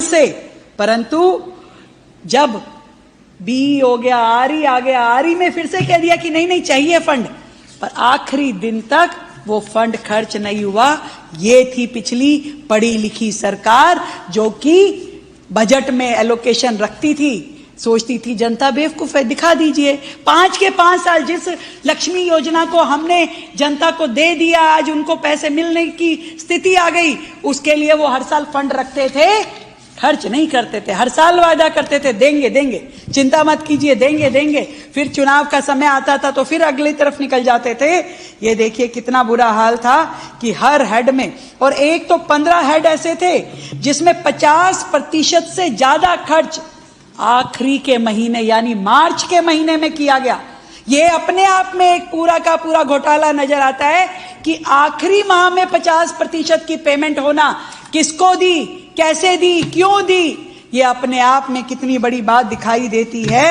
से, परंतु जब बी हो गया, आरई आ गया, आरई में फिर से कह दिया कि नहीं नहीं चाहिए फंड, पर आखिरी दिन तक वो फंड खर्च नहीं हुआ। ये थी पिछली पढ़ी लिखी सरकार, जो कि बजट में एलोकेशन रखती थी, सोचती थी जनता बेवकूफ है, दिखा दीजिए। 5 के 5 साल जिस लक्ष्मी योजना को हमने जनता को दे दिया, आज उनको पैसे मिलने की स्थिति आ गई, उसके लिए वो हर साल फंड रखते थे, खर्च नहीं करते थे। हर साल वादा करते थे देंगे देंगे, चिंता मत कीजिए देंगे देंगे, फिर चुनाव का समय आता था तो फिर अगली तरफ निकल जाते थे। ये देखिए कितना बुरा हाल था कि हर हेड में, और एक तो 15 हेड ऐसे थे जिसमें 50% से ज्यादा खर्च आखिरी के महीने यानी मार्च के महीने में किया गया। ये अपने आप में एक पूरा का पूरा घोटाला नजर आता है कि आखिरी माह में 50% की पेमेंट होना, किसको दी, कैसे दी, क्यों दी, ये अपने आप में कितनी बड़ी बात दिखाई देती है।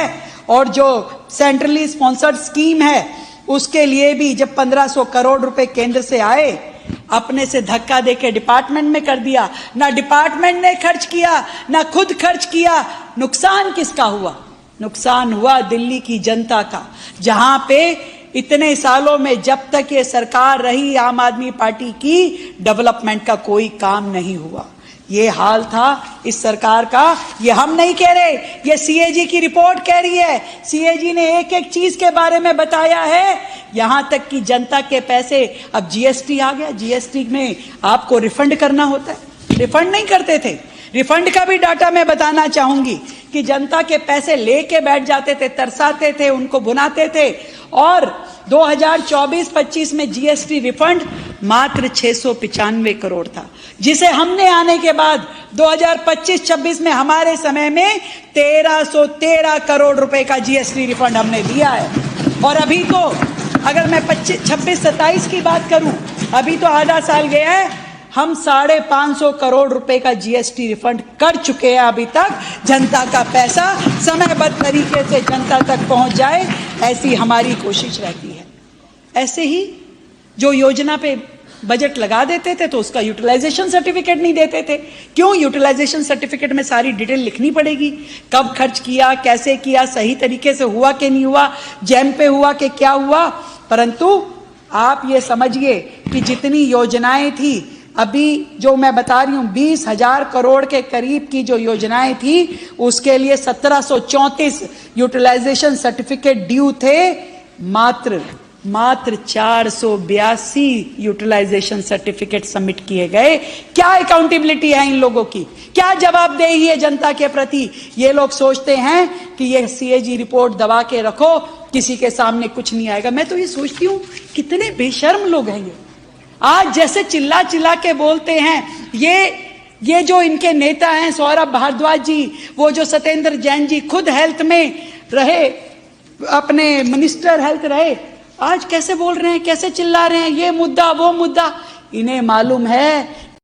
और जो सेंट्रली स्पॉन्सर्ड स्कीम है, उसके लिए भी जब 1500 करोड़ रुपए केंद्र से आए, अपने से धक्का देके डिपार्टमेंट में कर दिया। ना डिपार्टमेंट ने खर्च किया, ना खुद खर्च किया। नुकसान किसका हुआ? नुकसान हुआ दिल्ली की जनता का, जहां पे इतने सालों में जब तक ये सरकार रही आम आदमी पार्टी की, डेवलपमेंट का कोई काम नहीं हुआ। ये हाल था इस सरकार का। ये हम नहीं कह रहे, ये सीएजी की रिपोर्ट कह रही है। सीएजी ने एक एक चीज के बारे में बताया है, यहां तक कि जनता के पैसे, अब जीएसटी आ गया, जीएसटी में आपको रिफंड करना होता है, रिफंड नहीं करते थे। रिफंड का भी डाटा मैं बताना चाहूंगी कि जनता के पैसे लेके बैठ जाते थे, तरसाते थे, उनको भुनाते थे। और 2024-25 में जीएसटी रिफंड मात्र 695 करोड़ था, जिसे हमने आने के बाद 2025-26 में हमारे समय में 1313 करोड़ रुपए का जीएसटी रिफंड हमने दिया है। और अभी तो अगर मैं 26-27 की बात करूं, अभी तो आधा साल गया है, हम 550 करोड़ रुपए का जीएसटी रिफंड कर चुके हैं। अभी तक जनता का पैसा समयबद्ध तरीके से जनता तक पहुंच जाए, ऐसी हमारी कोशिश रहती है। ऐसे ही जो योजना पे बजट लगा देते थे तो उसका यूटिलाइजेशन सर्टिफिकेट नहीं देते थे। क्यों? यूटिलाइजेशन सर्टिफिकेट में सारी डिटेल लिखनी पड़ेगी, कब खर्च किया, कैसे किया, सही तरीके से हुआ कि नहीं हुआ, जैम पे हुआ कि क्या हुआ। परंतु आप ये समझिए कि जितनी योजनाएं थी, अभी जो मैं बता रही हूं 20,000 करोड़ के करीब की जो योजनाएं थी, उसके लिए 1734 यूटिलाइजेशन सर्टिफिकेट ड्यू थे। मात्र 482 यूटिलाइजेशन सर्टिफिकेट सबमिट किए गए। क्या अकाउंटेबिलिटी है इन लोगों की? क्या जवाबदेही है जनता के प्रति? ये लोग सोचते हैं कि ये सीएजी रिपोर्ट दबा के रखो, किसी के सामने कुछ नहीं आएगा। मैं तो ये सोचती हूं कितने बेशर्म लोग हैं ये। आज जैसे चिल्ला चिल्ला के बोलते हैं, ये जो इनके नेता हैं सौरभ भारद्वाज जी, वो जो सत्येंद्र जैन जी खुद हेल्थ में रहे, अपने मिनिस्टर हेल्थ रहे, आज कैसे बोल रहे हैं, कैसे चिल्ला रहे हैं, ये मुद्दा वो मुद्दा। इन्हें मालूम है